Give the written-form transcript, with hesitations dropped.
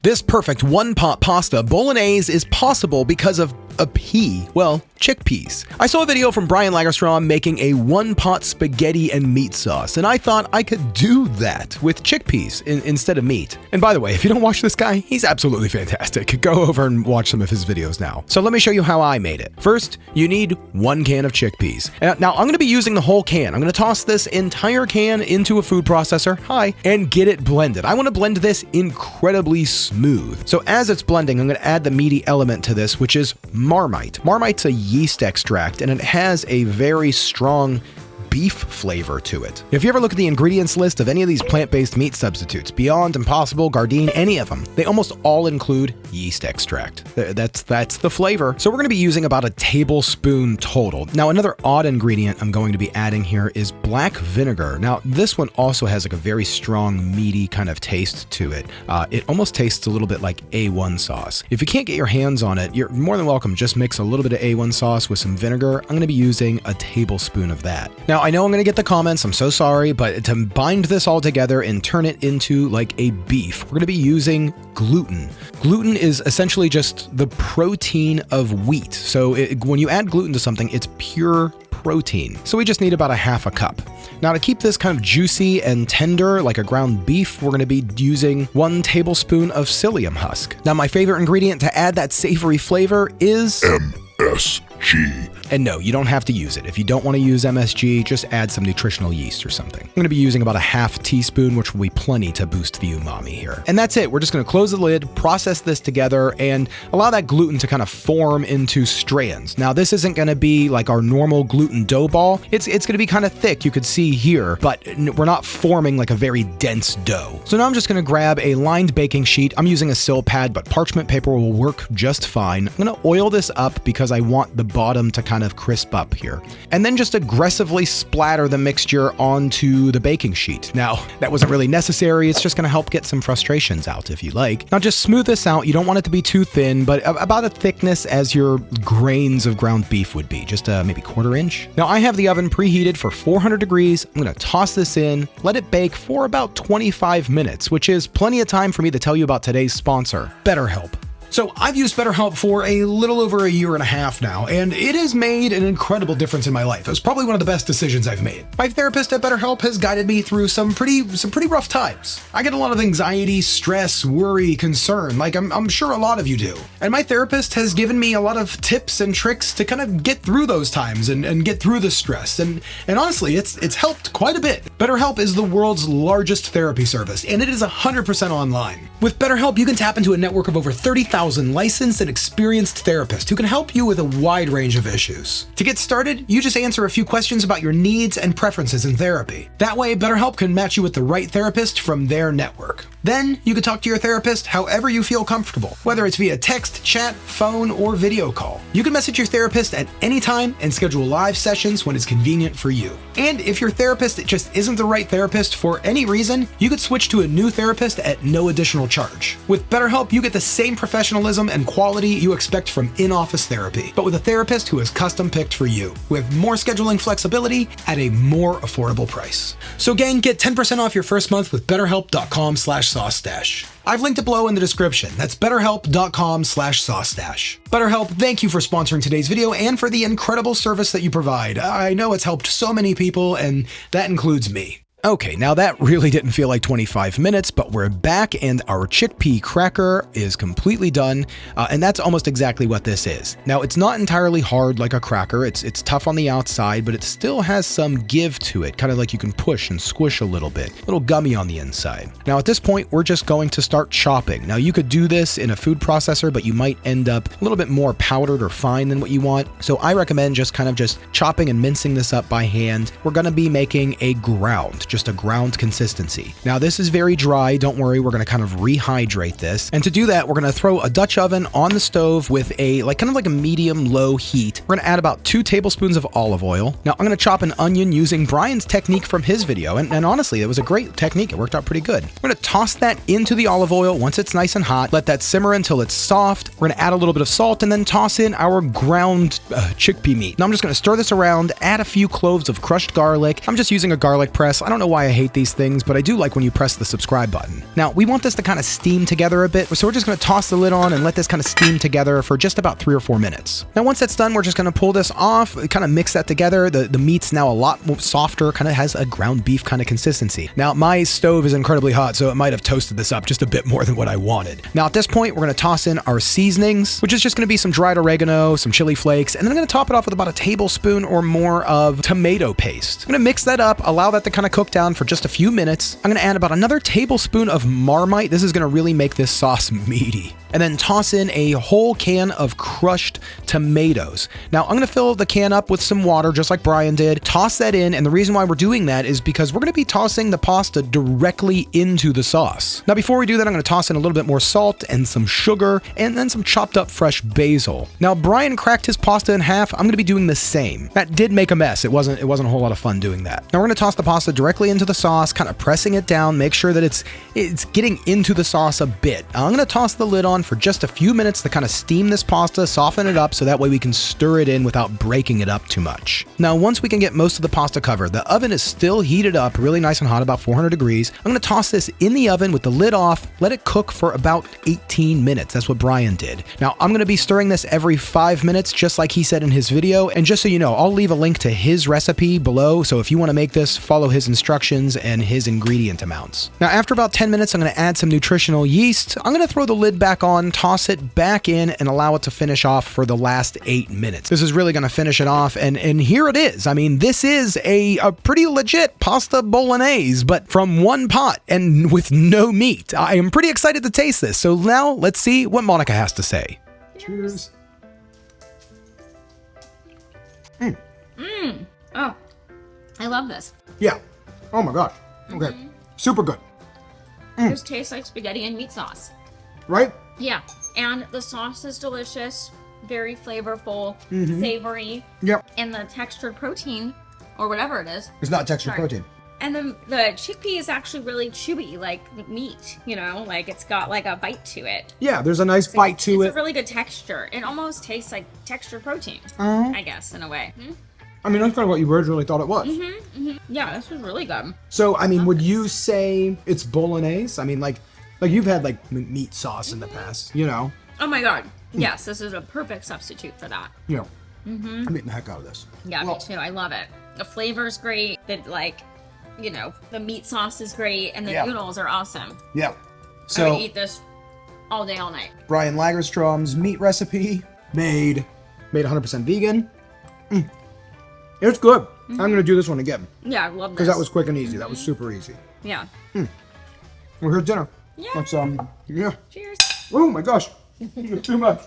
This perfect one-pot pasta bolognese is possible because of a pea, well, chickpeas. I saw a video from Brian Lagerstrom making a one-pot spaghetti and meat sauce, and I thought I could do that with chickpeas instead of meat. And by the way, if you don't watch this guy, he's absolutely fantastic. Go over and watch some of his videos now. So let me show you how I made it. First, you need 1 can of chickpeas. Now I'm going to be using the whole can. I'm going to toss this entire can into a food processor, and get it blended. I want to blend this incredibly smooth. So as it's blending, I'm going to add the meaty element to this, which is Marmite. Marmite's a yeast extract, and it has a very strong beef flavor to it. If you ever look at the ingredients list of any of these plant-based meat substitutes, Beyond, Impossible, Gardein, any of them, they almost all include yeast extract. That's the flavor. So we're going to be using about a tablespoon total. Now, another odd ingredient I'm going to be adding here is black vinegar. Now, this one also has like a very strong, meaty kind of taste to it. It almost tastes a little bit like A1 sauce. If you can't get your hands on it, you're more than welcome. Just mix a little bit of A1 sauce with some vinegar. I'm going to be using a tablespoon of that. Now, I know I'm going to get the comments, I'm so sorry, but to bind this all together and turn it into like a beef, we're going to be using gluten. Gluten is essentially just the protein of wheat. So when you add gluten to something, it's pure protein. So we just need about a half a cup. Now to keep this kind of juicy and tender like a ground beef, we're going to be using 1 tablespoon of psyllium husk. Now my favorite ingredient to add that savory flavor is MSG. And no, you don't have to use it. If you don't want to use MSG, just add some nutritional yeast or something. I'm going to be using about a half teaspoon, which will be plenty to boost the umami here. And that's it. We're just going to close the lid, process this together, and allow that gluten to kind of form into strands. Now, this isn't going to be like our normal gluten dough ball. It's going to be kind of thick, you could see here, but we're not forming like a very dense dough. So now I'm just going to grab a lined baking sheet. I'm using a sill pad, but parchment paper will work just fine. I'm going to oil this up because I want the bottom to kind of crisp up here. And then just aggressively splatter the mixture onto the baking sheet. Now, that wasn't really necessary. It's just going to help get some frustrations out if you like. Now just smooth this out. You don't want it to be too thin, but about a thickness as your grains of ground beef would be, just maybe 1/4 inch. Now I have the oven preheated for 400 degrees. I'm going to toss this in, let it bake for about 25 minutes, which is plenty of time for me to tell you about today's sponsor, BetterHelp. So I've used BetterHelp for a little over 1.5 years now, and it has made an incredible difference in my life. It was probably one of the best decisions I've made. My therapist at BetterHelp has guided me through some pretty rough times. I get a lot of anxiety, stress, worry, concern, like I'm sure a lot of you do. And my therapist has given me a lot of tips and tricks to kind of get through those times and get through the stress. And honestly, it's helped quite a bit. BetterHelp is the world's largest therapy service, and it is 100% online. With BetterHelp, you can tap into a network of over 30,000 licensed and experienced therapists who can help you with a wide range of issues. To get started, you just answer a few questions about your needs and preferences in therapy. That way, BetterHelp can match you with the right therapist from their network. Then, you can talk to your therapist however you feel comfortable, whether it's via text, chat, phone, or video call. You can message your therapist at any time and schedule live sessions when it's convenient for you. And if your therapist just isn't the right therapist for any reason, you could switch to a new therapist at no additional charge. With BetterHelp, you get the same professionalism and quality you expect from in-office therapy, but with a therapist who is custom-picked for you, with more scheduling flexibility at a more affordable price. So gang, get 10% off your first month with BetterHelp.com/Saucestache. I've linked it below in the description. That's BetterHelp.com/Saucestache. BetterHelp, thank you for sponsoring today's video and for the incredible service that you provide. I know it's helped so many people, and that includes me. Okay, now that really didn't feel like 25 minutes, but we're back and our chickpea cracker is completely done, and that's almost exactly what this is. Now, it's not entirely hard like a cracker. It's tough on the outside, but it still has some give to it, kind of like you can push and squish a little bit, a little gummy on the inside. Now, at this point, we're just going to start chopping. Now, you could do this in a food processor, but you might end up a little bit more powdered or fine than what you want. So I recommend just chopping and mincing this up by hand. We're going to be making a ground, just a ground consistency. Now this is very dry, don't worry, we're going to kind of rehydrate this. And to do that, we're going to throw a Dutch oven on the stove with a kind of like a medium-low heat. We're going to add about 2 tablespoons of olive oil. Now I'm going to chop an onion using Brian's technique from his video, and honestly, it was a great technique. It worked out pretty good. We're going to toss that into the olive oil once it's nice and hot, let that simmer until it's soft. We're going to add a little bit of salt and then toss in our ground chickpea meat. Now I'm just going to stir this around, add a few cloves of crushed garlic. I'm just using a garlic press. I don't don't know why I hate these things, but I do like when you press the subscribe button. Now, we want this to kind of steam together a bit, so we're just going to toss the lid on and let this kind of steam together for just about 3 or 4 minutes. Now, once that's done, we're just going to pull this off, kind of mix that together. The meat's now a lot more softer, kind of has a ground beef kind of consistency. Now, my stove is incredibly hot, so it might have toasted this up just a bit more than what I wanted. Now, at this point, we're going to toss in our seasonings, which is just going to be some dried oregano, some chili flakes, and then I'm going to top it off with about a tablespoon or more of tomato paste. I'm going to mix that up, allow that to kind of cook down for just a few minutes. I'm going to add about another tablespoon of Marmite. This is going to really make this sauce meaty. And then toss in a whole can of crushed tomatoes. Now, I'm going to fill the can up with some water, just like Brian did. Toss that in, and the reason why we're doing that is because we're going to be tossing the pasta directly into the sauce. Now, before we do that, I'm going to toss in a little bit more salt and some sugar, and then some chopped up fresh basil. Now, Brian cracked his pasta in half. I'm going to be doing the same. That did make a mess. It wasn't a whole lot of fun doing that. Now, we're going to toss the pasta directly into the sauce, kind of pressing it down, make sure that it's getting into the sauce a bit. Now, I'm going to toss the lid on for just a few minutes to kind of steam this pasta, soften it up so that way we can stir it in without breaking it up too much. Now, once we can get most of the pasta covered, the oven is still heated up really nice and hot, about 400 degrees. I'm going to toss this in the oven with the lid off, let it cook for about 18 minutes. That's what Brian did. Now, I'm going to be stirring this every 5 minutes, just like he said in his video. And just so you know, I'll leave a link to his recipe below. So if you want to make this, follow his instructions and his ingredient amounts. Now, after about 10 minutes, I'm going to add some nutritional yeast. I'm going to throw the lid back on, toss it back in, and allow it to finish off for the last 8 minutes. This is really going to finish it off. And here it is. I mean, this is a pretty legit pasta bolognese, but from one pot and with no meat. I am pretty excited to taste this. So now let's see what Monica has to say. Cheers. Oh, I love this. Yeah. Oh my gosh. Okay. Super good. This tastes like spaghetti and meat sauce. Right? Yeah. And the sauce is delicious, very flavorful, savory. Yep. And the textured protein, or whatever it is. It's not textured protein. And the chickpea is actually really chewy, like meat, you know? Like, it's got like a bite to it. Yeah, there's a nice bite to it. It's a really good texture. It almost tastes like textured protein, I guess, in a way. I mean, that's kind of what you originally thought it was. Yeah, this was really good. So, I mean, would you say it's bolognese? I mean, like you've had like meat sauce in the past, you know? Oh my god. Yes, this is a perfect substitute for that. Yeah. I'm eating the heck out of this. Yeah, me too. I love it. The flavor's great. The meat sauce is great, and the noodles are awesome. Yeah. So I would eat this all day, all night. Brian Lagerstrom's meat recipe, made 100% vegan. It's good. I'm gonna do this one again. Yeah, I love this. Because that was quick and easy. That was super easy. Yeah. Well, here's dinner. Yeah. Let's yeah. Cheers. Oh my gosh. Too much.